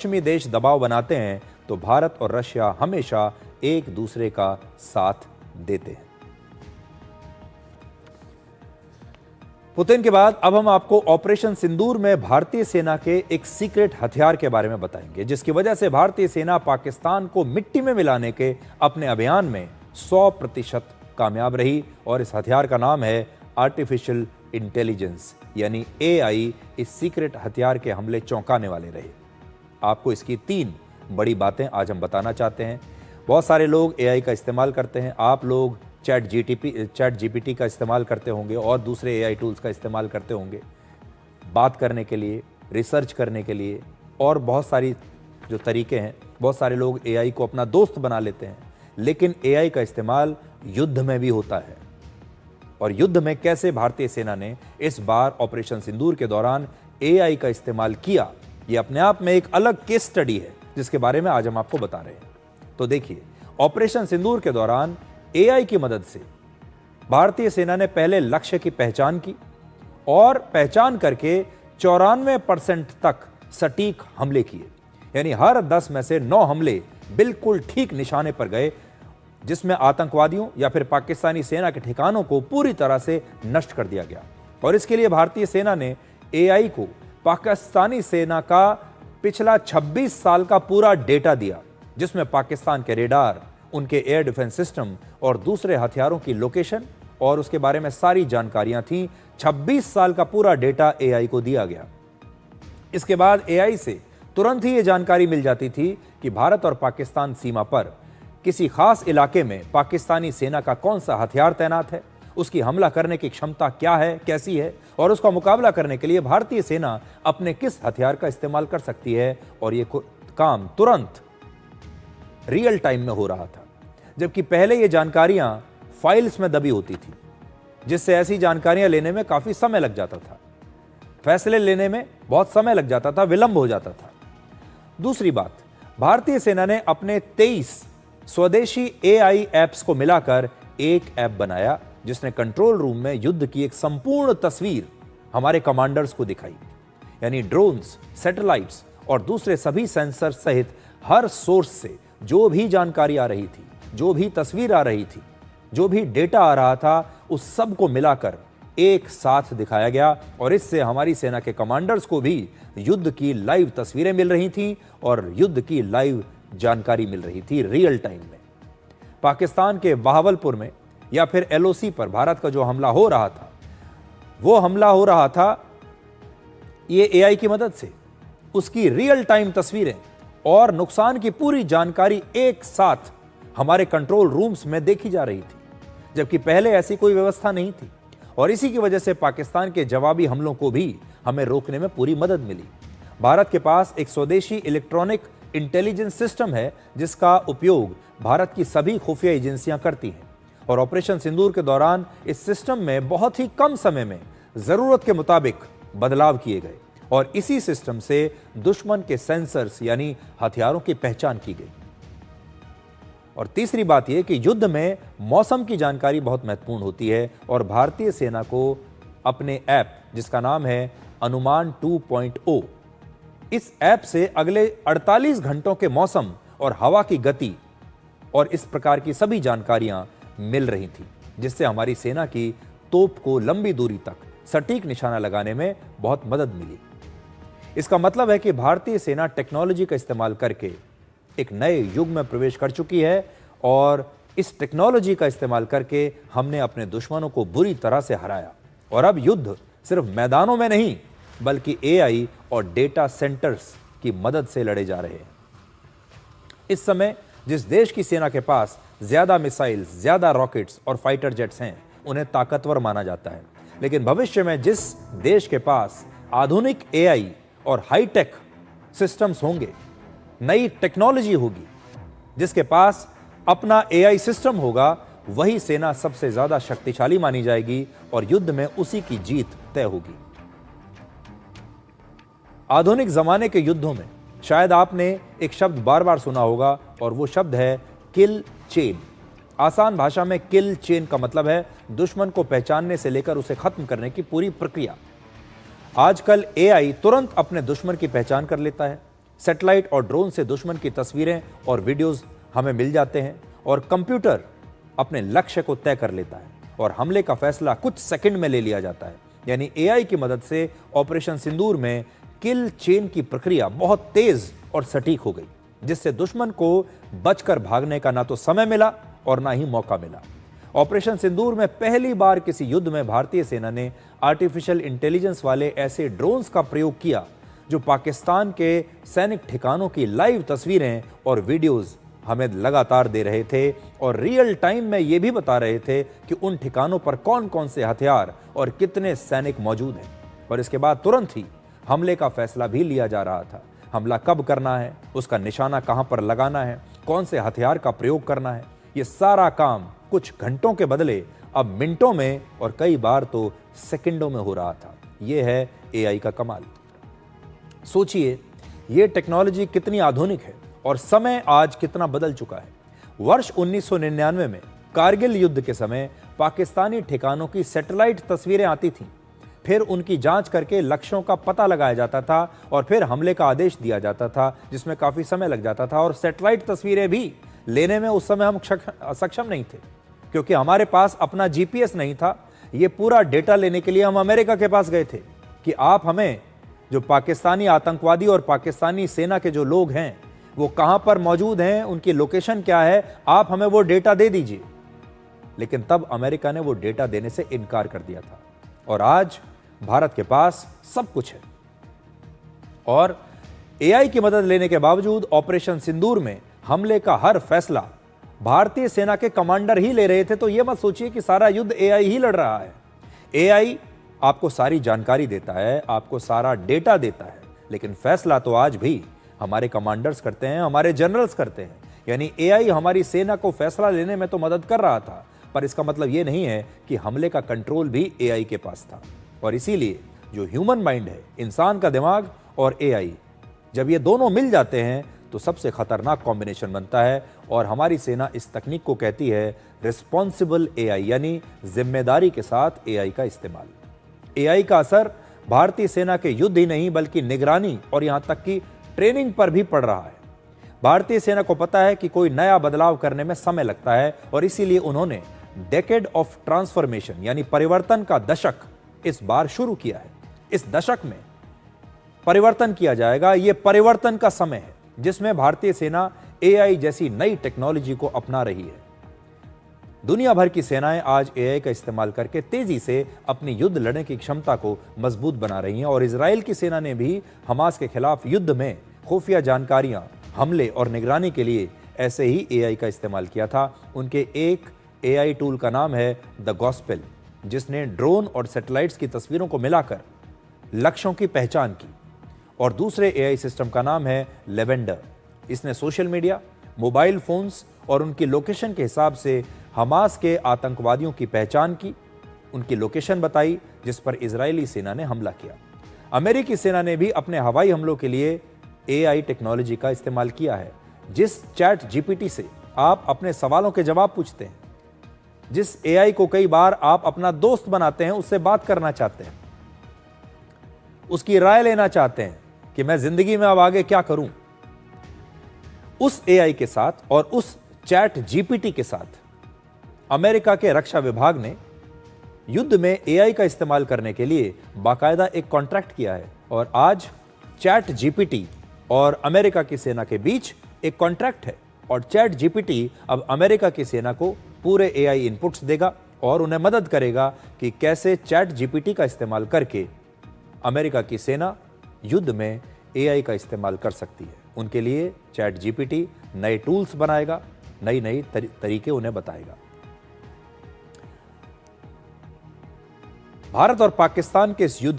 पश्चिमी देश दबाव बनाते हैं तो भारत और रशिया हमेशा एक दूसरे का साथ देते हैं। पुतिन के बाद अब हम आपको ऑपरेशन सिंदूर में भारतीय सेना के एक सीक्रेट हथियार के बारे में बताएंगे, जिसकी वजह से भारतीय सेना पाकिस्तान को मिट्टी में मिलाने के अपने अभियान में 100% कामयाब रही। और इस हथियार का नाम है आर्टिफिशियल इंटेलिजेंस यानी AI। इस सीक्रेट हथियार के हमले चौंकाने वाले रहे। आपको इसकी 3 बड़ी बातें आज हम बताना चाहते हैं। बहुत सारे लोग AI का इस्तेमाल करते हैं। आप लोग चैट GPT का इस्तेमाल करते होंगे और दूसरे AI टूल्स का इस्तेमाल करते होंगे बात करने के लिए, रिसर्च करने के लिए और बहुत सारी जो तरीके हैं। बहुत सारे लोग AI को अपना दोस्त बना लेते हैं, लेकिन AI का इस्तेमाल युद्ध में भी होता है। और युद्ध में कैसे भारतीय सेना ने इस बार ऑपरेशन सिंदूर के दौरान AI का इस्तेमाल किया, ये अपने आप में एक अलग केस स्टडी है, जिसके बारे में आज हम आपको बता रहे हैं। तो देखिए, ऑपरेशन सिंदूर के दौरान AI की मदद से भारतीय सेना ने पहले लक्ष्य की पहचान की और पहचान करके 94% तक सटीक हमले किए। यानी हर 10 में से 9 हमले बिल्कुल ठीक निशाने पर गए, जिसमें आतंकवादियों या फिर पाकिस्तानी सेना के ठिकानों को पूरी तरह से नष्ट कर दिया गया। और इसके लिए भारतीय सेना ने AI को पाकिस्तानी सेना का पिछला 26 साल का पूरा डेटा दिया, जिसमें पाकिस्तान के रेडार, उनके एयर डिफेंस सिस्टम और दूसरे हथियारों की लोकेशन और उसके बारे में सारी जानकारियां थीं। 26 साल का पूरा डेटा AI को दिया गया। इसके बाद AI से तुरंत ही यह जानकारी मिल जाती थी कि भारत और पाकिस्तान सीमा पर किसी खास इलाके में पाकिस्तानी सेना का कौन सा हथियार तैनात है, उसकी हमला करने की क्षमता क्या है, कैसी है, और उसका मुकाबला करने के लिए भारतीय सेना अपने किस हथियार का इस्तेमाल कर सकती है। और ये काम तुरंत रियल टाइम में हो रहा था, जबकि पहले ये जानकारियां फाइल्स में दबी होती थी, जिससे ऐसी जानकारियां लेने में काफी समय लग जाता था, फैसले लेने में बहुत समय लग जाता था, विलंब हो जाता था। दूसरी बात, भारतीय सेना ने अपने 23 स्वदेशी AI ऐप्स को मिलाकर एक ऐप बनाया, जिसने कंट्रोल रूम में युद्ध की एक संपूर्ण तस्वीर हमारे कमांडर्स को दिखाई। यानी ड्रोन्स, सैटेलाइट्स और दूसरे सभी सेंसर सहित हर सोर्स से जो भी जानकारी आ रही थी, जो भी तस्वीर आ रही थी, जो भी डेटा आ रहा था, उस सब को मिलाकर एक साथ दिखाया गया। और इससे हमारी सेना के कमांडर्स को भी युद्ध की लाइव तस्वीरें मिल रही थीं और युद्ध की लाइव जानकारी मिल रही थी रियल टाइम में। पाकिस्तान के बहावलपुर में या फिर LOC पर भारत का जो हमला हो रहा था, वो हमला हो रहा था ये AI की मदद से। उसकी रियल टाइम तस्वीरें और नुकसान की पूरी जानकारी एक साथ हमारे कंट्रोल रूम्स में देखी जा रही थी, जबकि पहले ऐसी कोई व्यवस्था नहीं थी। और इसी की वजह से पाकिस्तान के जवाबी हमलों को भी हमें रोकने में पूरी मदद मिली। भारत के पास एक स्वदेशी इलेक्ट्रॉनिक इंटेलिजेंस सिस्टम है, जिसका उपयोग भारत की सभी खुफिया एजेंसियां करती हैं। और ऑपरेशन सिंदूर के दौरान इस सिस्टम में बहुत ही कम समय में जरूरत के मुताबिक बदलाव किए गए और इसी सिस्टम से दुश्मन के सेंसर्स यानी हथियारों की पहचान की गई। और तीसरी बात यह कि युद्ध में मौसम की जानकारी बहुत महत्वपूर्ण होती है और भारतीय सेना को अपने ऐप, जिसका नाम है अनुमान 2.0, इस ऐप से अगले 48 घंटों के मौसम और हवा की गति और इस प्रकार की सभी जानकारियां मिल रही थी, जिससे हमारी सेना की तोप को लंबी दूरी तक सटीक निशाना लगाने में बहुत मदद मिली। इसका मतलब है कि भारतीय सेना टेक्नोलॉजी का इस्तेमाल करके एक नए युग में प्रवेश कर चुकी है और इस टेक्नोलॉजी का इस्तेमाल करके हमने अपने दुश्मनों को बुरी तरह से हराया। और अब युद्ध सिर्फ मैदानों में नहीं, बल्कि AI और डेटा सेंटर्स की मदद से लड़े जा रहे हैं। इस समय जिस देश की सेना के पास ज्यादा मिसाइल्स, ज्यादा रॉकेट्स और फाइटर जेट्स हैं, उन्हें ताकतवर माना जाता है। लेकिन भविष्य में जिस देश के पास आधुनिक AI और हाईटेक सिस्टम्स होंगे, नई टेक्नोलॉजी होगी, जिसके पास अपना AI सिस्टम होगा, वही सेना सबसे ज्यादा शक्तिशाली मानी जाएगी और युद्ध में उसी की जीत तय होगी। आधुनिक जमाने के युद्धों में शायद आपने एक शब्द बार बार सुना होगा और वो शब्द है किल चेन। आसान भाषा में किल चेन का मतलब है दुश्मन को पहचानने से लेकर उसे खत्म करने की पूरी प्रक्रिया। आजकल AI तुरंत अपने दुश्मन की पहचान कर लेता है, सैटेलाइट और ड्रोन से दुश्मन की तस्वीरें और वीडियोस हमें मिल जाते हैं और कंप्यूटर अपने लक्ष्य को तय कर लेता है और हमले का फैसला कुछ सेकंड में ले लिया जाता है। यानी एआई की मदद से ऑपरेशन सिंदूर में किल चेन की प्रक्रिया बहुत तेज और सटीक हो गई, जिससे दुश्मन को बचकर भागने का ना तो समय मिला और ना ही मौका मिला। ऑपरेशन सिंदूर में पहली बार किसी युद्ध में भारतीय सेना ने आर्टिफिशियल इंटेलिजेंस वाले ऐसे ड्रोन्स का प्रयोग किया जो पाकिस्तान के सैनिक ठिकानों की लाइव तस्वीरें और वीडियोस हमें लगातार दे रहे थे और रियल टाइम में ये भी बता रहे थे कि उन ठिकानों पर कौन कौन से हथियार और कितने सैनिक मौजूद हैं। और इसके बाद तुरंत ही हमले का फैसला भी लिया जा रहा था। हमला कब करना है, उसका निशाना कहां पर लगाना है, कौन से हथियार का प्रयोग करना है, ये सारा काम कुछ घंटों के बदले अब मिनटों में और कई बार तो सेकंडों में हो रहा था। यह है एआई का कमाल। सोचिए ये टेक्नोलॉजी कितनी आधुनिक है और समय आज कितना बदल चुका है। वर्ष 1999 में कारगिल युद्ध के समय पाकिस्तानी ठिकानों की सैटेलाइट तस्वीरें आती थीं। फिर उनकी जांच करके लक्ष्यों का पता लगाया जाता था और फिर हमले का आदेश दिया जाता था, जिसमें काफी समय लग जाता था। और सैटेलाइट तस्वीरें भी लेने में उस समय हम सक्षम नहीं थे, क्योंकि हमारे पास अपना जीपीएस नहीं था। ये पूरा डेटा लेने के लिए हम अमेरिका के पास गए थे कि आप हमें जो पाकिस्तानी आतंकवादी और पाकिस्तानी सेना के जो लोग हैं वो कहां पर मौजूद हैं, उनकी लोकेशन क्या है, आप हमें वो डेटा दे दीजिए। लेकिन तब अमेरिका ने वो डेटा देने से इनकार कर दिया था और आज भारत के पास सब कुछ है। और एआई की मदद लेने के बावजूद ऑपरेशन सिंदूर में हमले का हर फैसला भारतीय सेना के कमांडर ही ले रहे थे। तो यह मत सोचिए कि सारा युद्ध एआई ही लड़ रहा है। एआई आपको सारी जानकारी देता है, आपको सारा डेटा देता है, लेकिन फैसला तो आज भी हमारे कमांडर्स करते हैं, हमारे जनरल्स करते हैं। यानी एआई हमारी सेना को फैसला लेने में तो मदद कर रहा था, पर इसका मतलब यह नहीं है कि हमले का कंट्रोल भी एआई के पास था। और इसीलिए जो ह्यूमन माइंड है, इंसान का दिमाग और एआई, जब ये दोनों मिल जाते हैं तो सबसे खतरनाक कॉम्बिनेशन बनता है। और हमारी सेना इस तकनीक को कहती है रिस्पॉन्सिबल एआई, यानी जिम्मेदारी के साथ एआई का इस्तेमाल। एआई का असर भारतीय सेना के युद्ध ही नहीं बल्कि निगरानी और यहां तक कि ट्रेनिंग पर भी पड़ रहा है। भारतीय सेना को पता है कि कोई नया बदलाव करने में समय लगता है और इसीलिए उन्होंने डेकेड ऑफ ट्रांसफॉर्मेशन यानी परिवर्तन का दशक इस बार शुरू किया है। इस दशक में परिवर्तन किया जाएगा। यह परिवर्तन का समय है जिसमें भारतीय सेना एआई जैसी नई टेक्नोलॉजी को अपना रही है। दुनिया भर की सेनाएं आज एआई का इस्तेमाल करके तेजी से अपनी युद्ध लड़ने की क्षमता को मजबूत बना रही हैं। और इजराइल की सेना ने भी हमास के खिलाफ युद्ध में खुफिया जानकारियां, हमले और निगरानी के लिए ऐसे ही एआई का इस्तेमाल किया था। उनके एक एआई टूल का नाम है द गॉस्पेल, जिसने ड्रोन और सैटेलाइट्स की तस्वीरों को मिलाकर लक्ष्यों की पहचान की। और दूसरे एआई सिस्टम का नाम है लेवेंडर। इसने सोशल मीडिया, मोबाइल फोन्स और उनकी लोकेशन के हिसाब से हमास के आतंकवादियों की पहचान की, उनकी लोकेशन बताई जिस पर इजरायली सेना ने हमला किया। अमेरिकी सेना ने भी अपने हवाई हमलों के लिए एआई टेक्नोलॉजी का इस्तेमाल किया है। जिस चैट जीपीटी से आप अपने सवालों के जवाब पूछते हैं, जिस एआई को कई बार आप अपना दोस्त बनाते हैं, उससे बात करना चाहते हैं, उसकी राय लेना चाहते हैं कि मैं जिंदगी में अब आगे क्या करूं, उस एआई के साथ और उस चैट जीपीटी के साथ अमेरिका के रक्षा विभाग ने युद्ध में एआई का इस्तेमाल करने के लिए बाकायदा एक कॉन्ट्रैक्ट किया है। और आज चैट जीपीटी और अमेरिका की सेना के बीच एक कॉन्ट्रैक्ट है और चैट जीपीटी अब अमेरिका की सेना को पूरे एआई इनपुट्स देगा और उन्हें मदद करेगा कि कैसे चैट जीपीटी का इस्तेमाल करके अमेरिका की सेना युद्ध में एआई का इस्तेमाल कर सकती है। उनके लिए चैट जीपीटी नए टूल्स बनाएगा, नई नई तरीके उन्हें बताएगा। भारत और पाकिस्तान के इस युद्ध